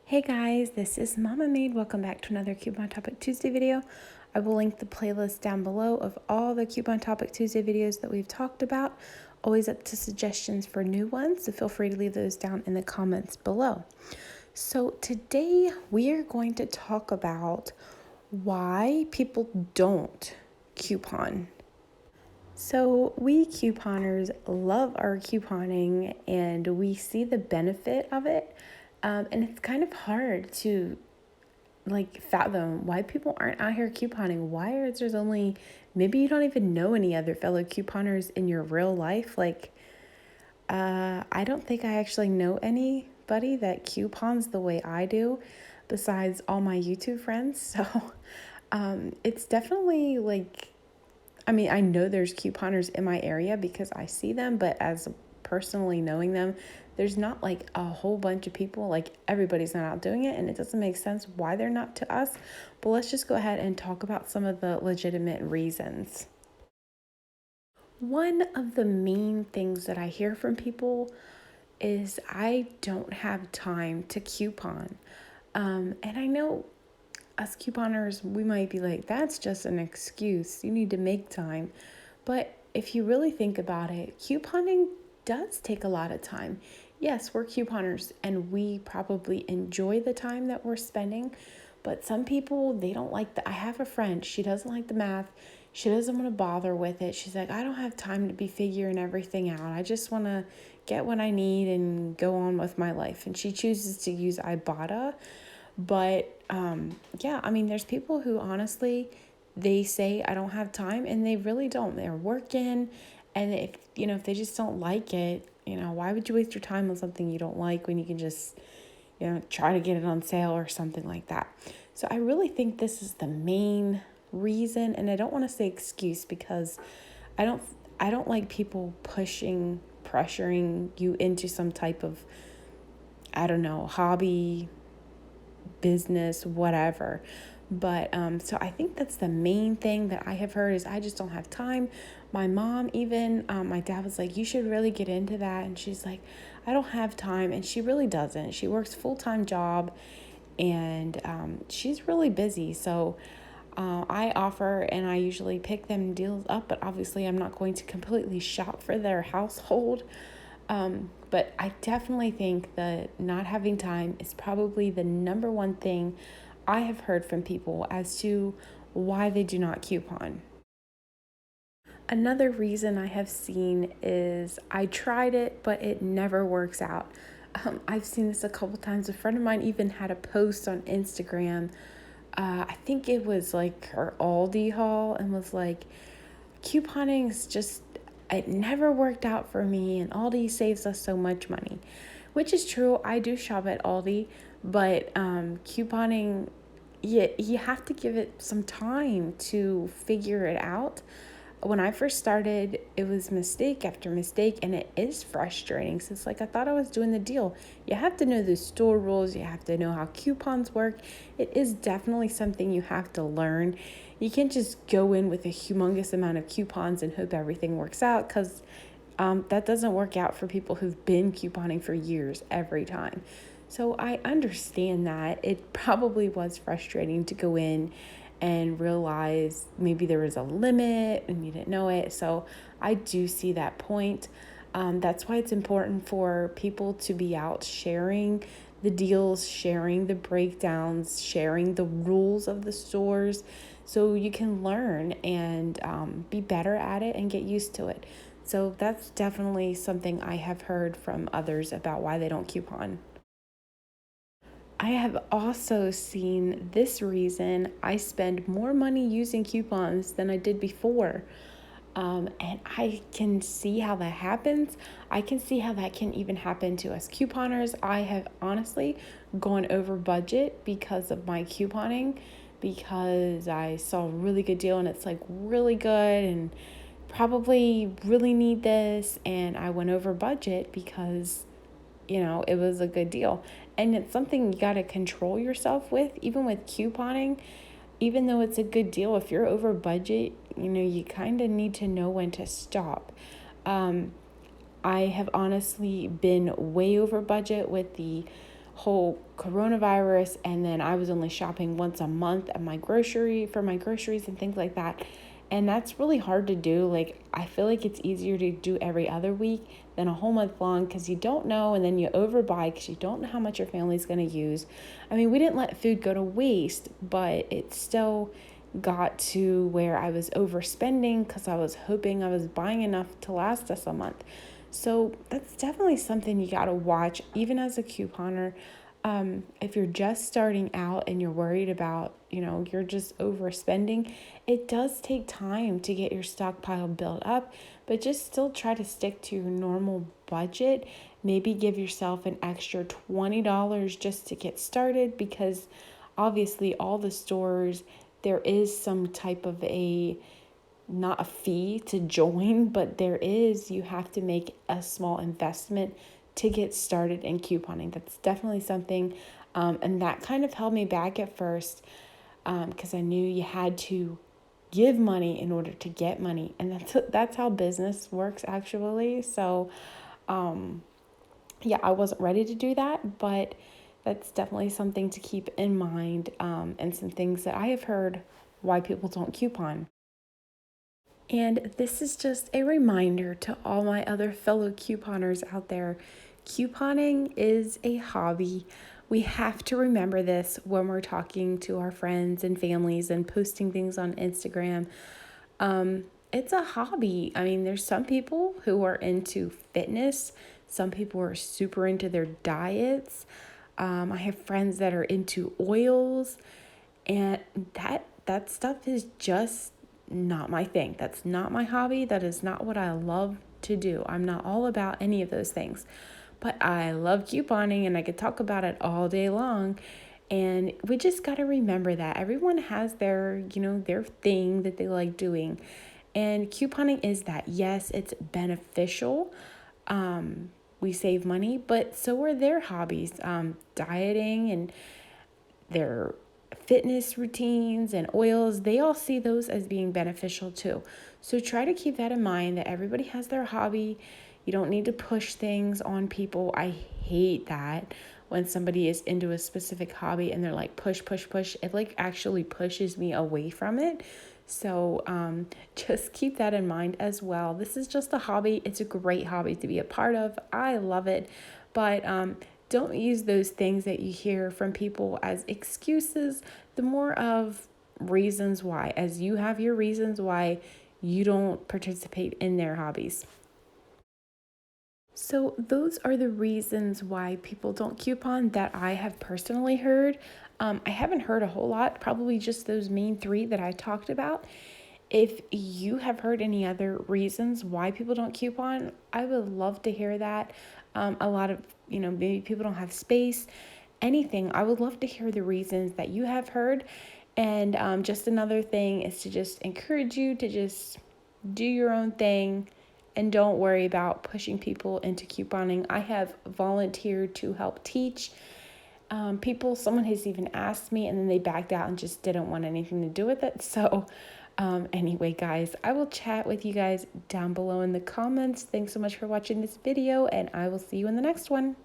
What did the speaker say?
Hey guys, this is Mama Maid. Welcome back to another Coupon Topic Tuesday video. I will link the playlist down below of all the Coupon Topic Tuesday videos that we've talked about. Always up to suggestions for new ones, so feel free to leave those down in the comments below. So today we are going to talk about why people don't coupon. So we couponers love our couponing and we see the benefit of it. And it's kind of hard to fathom why people aren't out here couponing. Why is there's only, maybe you don't even know any other fellow couponers in your real life. I don't think I actually know anybody that coupons the way I do besides all my YouTube friends. So it's definitely I know there's couponers in my area because I see them, but as personally knowing them, there's not like a whole bunch of people, like everybody's not out doing it, and it doesn't make sense why they're not to us. But let's just go ahead and talk about some of the legitimate reasons. One of the main things that I hear from people is I don't have time to coupon. And I know us couponers, we might be like, that's just an excuse. You need to make time. But if you really think about it, couponing does take a lot of time. Yes, we're couponers and we probably enjoy the time that we're spending, but some people, they don't like the, I have a friend, she doesn't like the math. She doesn't want to bother with it. She's like, I don't have time to be figuring everything out. I just want to get what I need and go on with my life. And she chooses to use Ibotta. But there's people who honestly, they say I don't have time and they really don't. They're working, and if they just don't like it, why would you waste your time on something you don't like when you can just try to get it on sale or something like that. So I really think this is the main reason, and I don't want to say excuse because I don't like people pressuring you into some type of, I don't know, hobby, business, whatever. But so I think that's the main thing that I have heard is I just don't have time. My mom, even my dad was like, you should really get into that. And she's like, I don't have time. And she really doesn't. She works full-time job and she's really busy. So I offer and I usually pick them deals up, but obviously I'm not going to completely shop for their household. But I definitely think that not having time is probably the number one thing I have heard from people as to why they do not coupon. Another reason I have seen is I tried it, but it never works out. I've seen this a couple times. A friend of mine even had a post on Instagram. I think it was like her Aldi haul and was like, couponing is just, it never worked out for me, and Aldi saves us so much money, which is true. I do shop at Aldi, but couponing, you have to give it some time to figure it out. When I first started, it was mistake after mistake, and it is frustrating. So it's like I thought I was doing the deal. You have to know the store rules. You have to know how coupons work. It is definitely something you have to learn. You can't just go in with a humongous amount of coupons and hope everything works out, because that doesn't work out for people who've been couponing for years every time. So I understand that it probably was frustrating to go in and realize maybe there was a limit and you didn't know it. So I do see that point. That's why it's important for people to be out sharing the deals, sharing the breakdowns, sharing the rules of the stores, so you can learn and be better at it and get used to it. So that's definitely something I have heard from others about why they don't coupon. I have also seen this reason I spend more money using coupons than I did before. And I can see how that happens. I can see how that can even happen to us couponers. I have honestly gone over budget because of my couponing, because I saw a really good deal and it's like really good and probably really need this. And I went over budget because it was a good deal. And it's something you got to control yourself with, even with couponing. Even though it's a good deal, if you're over budget, you kind of need to know when to stop. I have honestly been way over budget with the whole coronavirus, and then I was only shopping once a month at for my groceries and things like that. And that's really hard to do. Like, I feel like it's easier to do every other week than a whole month long, because you don't know, and then you overbuy because you don't know how much your family's going to use. I mean, we didn't let food go to waste, but it still got to where I was overspending because I was hoping I was buying enough to last us a month. So that's definitely something you got to watch, even as a couponer. If you're just starting out and you're worried about, you're just overspending, it does take time to get your stockpile built up, but just still try to stick to your normal budget. Maybe give yourself an extra $20 just to get started, because obviously all the stores, there is some type of not a fee to join, but you have to make a small investment to get started in couponing. That's definitely something, and that kind of held me back at first, because I knew you had to give money in order to get money, and that's how business works actually. So, yeah, I wasn't ready to do that, but that's definitely something to keep in mind, and some things that I have heard why people don't coupon. And this is just a reminder to all my other fellow couponers out there. Couponing is a hobby. We have to remember this when we're talking to our friends and families and posting things on Instagram. It's a hobby. I mean, there's some people who are into fitness, some people are super into their diets. I have friends that are into oils, and that stuff is just not my thing. That's not my hobby. That is not what I love to do. I'm not all about any of those things. But I love couponing, and I could talk about it all day long. And we just got to remember that everyone has their thing that they like doing. And couponing is that. Yes, it's beneficial. We save money, but so are their hobbies. Dieting and their fitness routines and oils, they all see those as being beneficial too. So try to keep that in mind, that everybody has their hobby. You don't need to push things on people. I hate that when somebody is into a specific hobby and they're like push, push, push. It like actually pushes me away from it. So just keep that in mind as well. This is just a hobby. It's a great hobby to be a part of. I love it. But don't use those things that you hear from people as excuses. The more of reasons why, as you have your reasons why you don't participate in their hobbies. So those are the reasons why people don't coupon that I have personally heard. I haven't heard a whole lot, probably just those main three that I talked about. If you have heard any other reasons why people don't coupon, I would love to hear that. A lot of, maybe people don't have space, anything. I would love to hear the reasons that you have heard. And just another thing is to just encourage you to just do your own thing and don't worry about pushing people into couponing. I have volunteered to help teach someone has even asked me, and then they backed out and just didn't want anything to do with it. So anyway, guys, I will chat with you guys down below in the comments. Thanks so much for watching this video, and I will see you in the next one.